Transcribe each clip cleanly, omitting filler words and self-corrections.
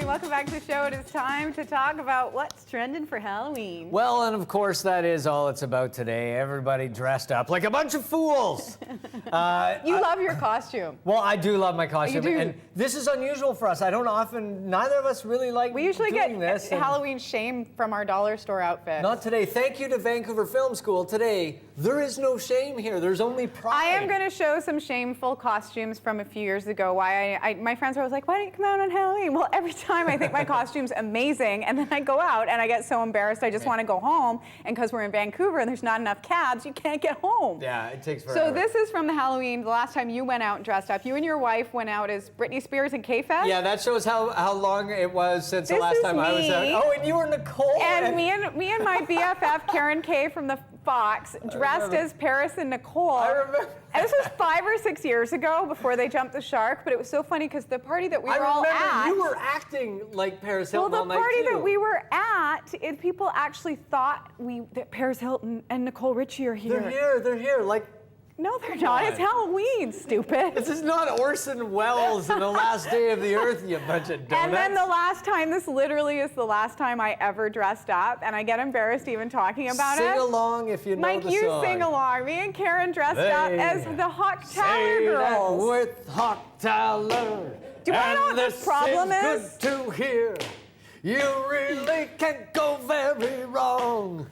morning. Welcome back to the show. It is time to talk about what's trending for Halloween. Well, and of course, that is all it's about today. Everybody dressed up like a bunch of fools. You love your costume. Well, I do love my costume. You do. And this is unusual for us. Neither of us really like We usually doing get this. Halloween shame from our dollar store outfits. Not today. Thank you to Vancouver Film School. Today, there is no shame here. There's only pride. I am going to show some shameful costumes from a few years ago. Why my friends were always like, why don't you come out on Halloween? Well, every time I think my costume's amazing, and then I go out and I get so embarrassed I just want to go home. And because we're in Vancouver and there's not enough cabs, you can't get home. Yeah, it takes forever. So this is from the Halloween, the last time you went out and dressed up. You and your wife went out as Britney Spears and K-Fest. Yeah, that shows how long it was since the last time I was out. Oh, and you were Nicole. And me and my BFF, Karen Kay from the Fox, dressed as Paris and Nicole. I remember. And this was 5 or 6 years ago before they jumped the shark, but it was so funny because the party that we were all at. You were acting like Paris Hilton all night, well, the party too. that we were at, people actually thought that Paris Hilton and Nicole Richie are here. They're here. Like, no, they're not. It's Halloween, stupid. this is not Orson Welles and the last day of the earth, you bunch of donuts. And then the last time, this literally is the last time I ever dressed up, and I get embarrassed even talking about it. Sing along if you know Mike, the you song. sing along. Me and Karen dressed up as the Hawk Tower Girls. With Hawk Tower. Do you want to know what the problem is? Good to hear. You really can't go very wrong.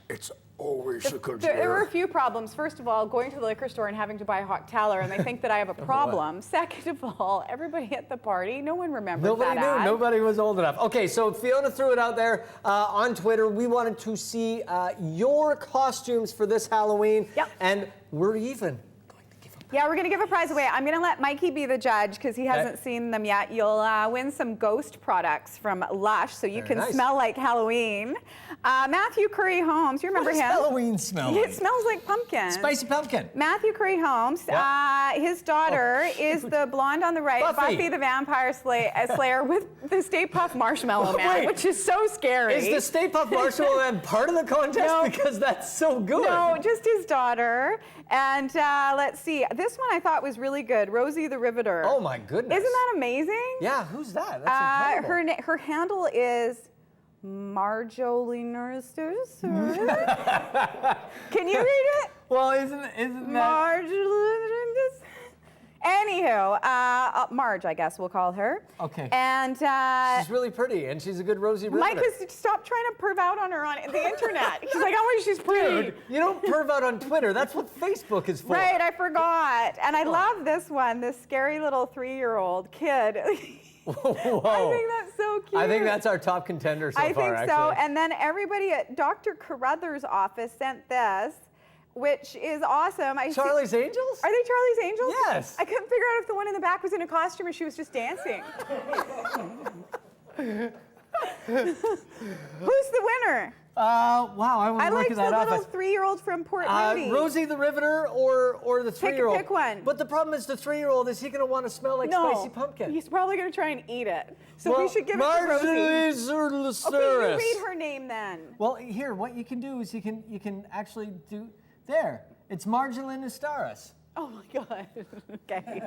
It's always a good There were a few problems. First of all, going to the liquor store and having to buy a Hawk Tower, and they think that I have a problem. Second of all, everybody at the party, no one remembered that ad. Nobody was old enough. Okay, so Fiona threw it out there on Twitter. We wanted to see your costumes for this Halloween. Yep. And we're even. Yeah, we're going to give a prize away. I'm going to let Mikey be the judge because he hasn't seen them yet. You'll win some ghost products from Lush so you can smell like Halloween. Matthew Curry Holmes, you remember him? What does Halloween smell like? It smells like pumpkin. Spicy pumpkin. Matthew Curry Holmes, his daughter is the blonde on the right, Buffy the Vampire Slayer with the Stay Puft Marshmallow Man, which is so scary. Is the Stay Puft Marshmallow Man part of the contest? No. Because that's so good. No, just his daughter. And let's see. This one I thought was really good. Rosie the Riveter. Oh my goodness. Isn't that amazing? Yeah, who's that? That's incredible. Her handle is Marjolina. Can you read it? Well, isn't that... Marjolina. Anywho, Marge, I guess we'll call her. Okay. And she's really pretty, and she's a good Rosie Riveter. Mike has stopped trying to perv out on her on the internet. She's like, oh, she's pretty. Dude, you don't perv out on Twitter. That's what Facebook is for. Right, I forgot. And I love this one, this scary little 3-year-old kid. Whoa. I think that's so cute. I think that's our top contender so far, I think actually. so. And then everybody at Dr. Carruthers' office sent this, which is awesome. Charlie's Angels? Are they Charlie's Angels? Yes. I couldn't figure out if the one in the back was in a costume or she was just dancing. Who's the winner? Wow, I want to look at that I office. liked the little 3-year-old from Port Moody. Rosie the Riveter or the 3-year-old? Pick one. But the problem is the 3-year-old, is he going to want to smell like spicy pumpkin? He's probably going to try and eat it. So we should give it to Rosie. Okay, you read her name then. Well, here, what you can do is you can actually do... There. It's Marjolina Staris. Oh my God. Okay.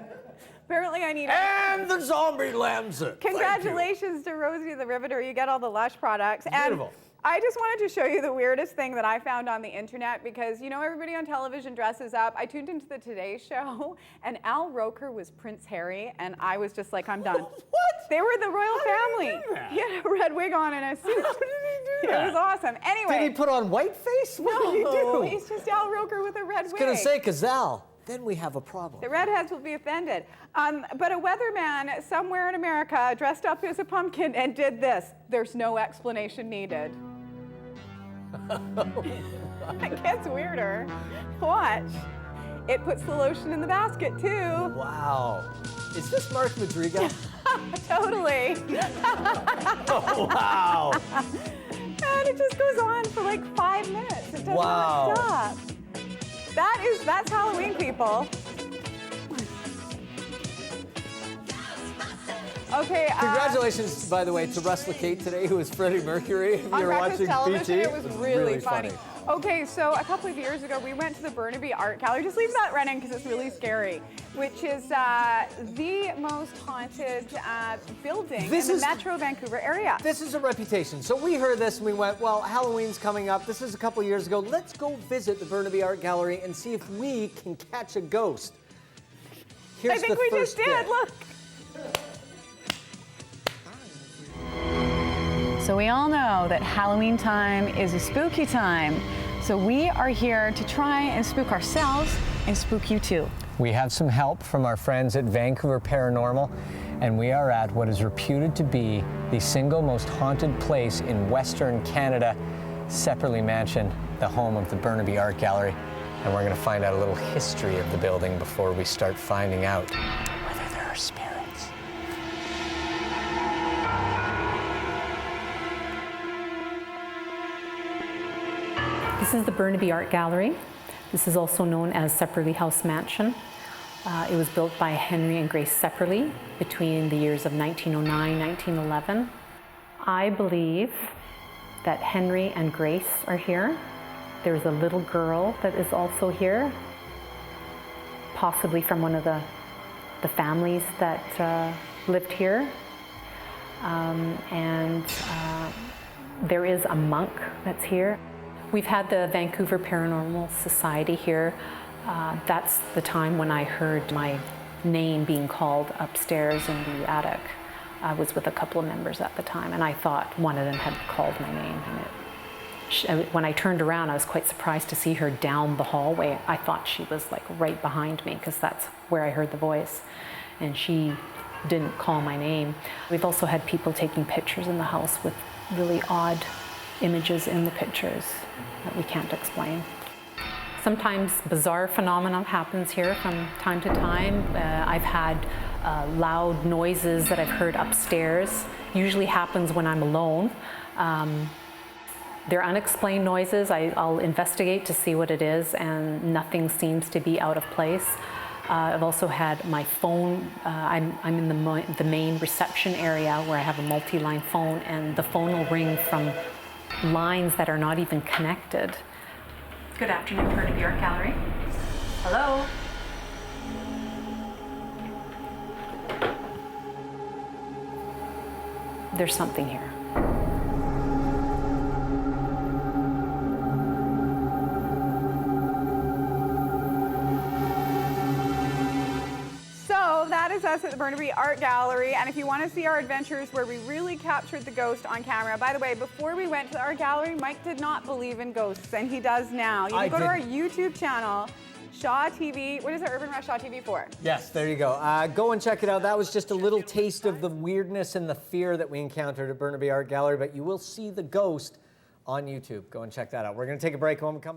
Apparently I need... And the zombie lambs it. Congratulations to Rosie the Riveter. You get all the Lush products. Beautiful. And I just wanted to show you the weirdest thing that I found on the internet because, you know, everybody on television dresses up. I tuned into the Today Show, and Al Roker was Prince Harry, and I was just like, I'm done. What? They were the royal family. He had a red wig on and a suit. How did he do that? It was awesome. Anyway. Did he put on whiteface? What did he do? He's just Al Roker with a red wig. I was going to say, Cazal. Then we have a problem. The redheads will be offended. But a weatherman somewhere in America dressed up as a pumpkin and did this. There's no explanation needed. It gets weirder. Watch. It puts the lotion in the basket, too. Wow. Is this Mark Madrigal? Totally. Oh, wow. And it just goes on for like 5 minutes. It doesn't stop. That's Halloween, people. Okay. Congratulations, by the way, to Russ LeCate today, who was Freddie Mercury. If On you're breakfast watching television, BT, it was really funny. funny. Okay, so a couple of years ago, we went to the Burnaby Art Gallery. Just leave that running because it's really scary, which is the most haunted building in the Metro Vancouver area. This is a reputation. So we heard this and we went, well, Halloween's coming up. This is a couple years ago. Let's go visit the Burnaby Art Gallery and see if we can catch a ghost. Here's I think we just did, look. So we all know that Halloween time is a spooky time. So we are here to try and spook ourselves and spook you too. We have some help from our friends at Vancouver Paranormal, and we are at what is reputed to be the single most haunted place in Western Canada, Sepperly Mansion, the home of the Burnaby Art Gallery. And we're going to find out a little history of the building before we start finding out whether there are spirits. This is the Burnaby Art Gallery. This is also known as Sepperly House Mansion. It was built by Henry and Grace Sepperly between the years of 1909, 1911. I believe that Henry and Grace are here. There's a little girl that is also here, possibly from one of the families that lived here. There is a monk that's here. We've had the Vancouver Paranormal Society here. That's the time when I heard my name being called upstairs in the attic. I was with a couple of members at the time, and I thought one of them had called my name. And when I turned around, I was quite surprised to see her down the hallway. I thought she was like right behind me because that's where I heard the voice. And she didn't call my name. We've also had people taking pictures in the house with really odd images in the pictures that we can't explain. Sometimes bizarre phenomenon happens here from time to time. I've had loud noises that I've heard upstairs. Usually happens when I'm alone. They're unexplained noises. I'll investigate to see what it is, and nothing seems to be out of place. I've also had my phone, I'm in the main reception area where I have a multi-line phone, and the phone will ring from lines that are not even connected. Good afternoon, Burnaby Art Gallery. Hello? There's something here. That is us at the Burnaby Art Gallery, and if you want to see our adventures where we really captured the ghost on camera. By the way, before we went to the art gallery, Mike did not believe in ghosts, and he does now. You can go to our YouTube channel, Shaw TV. What is it, Urban Rush Shaw TV for? Yes, there you go. Go and check it out. That was just a little taste of the weirdness and the fear that we encountered at Burnaby Art Gallery, but you will see the ghost on YouTube. Go and check that out. We're going to take a break when we come back.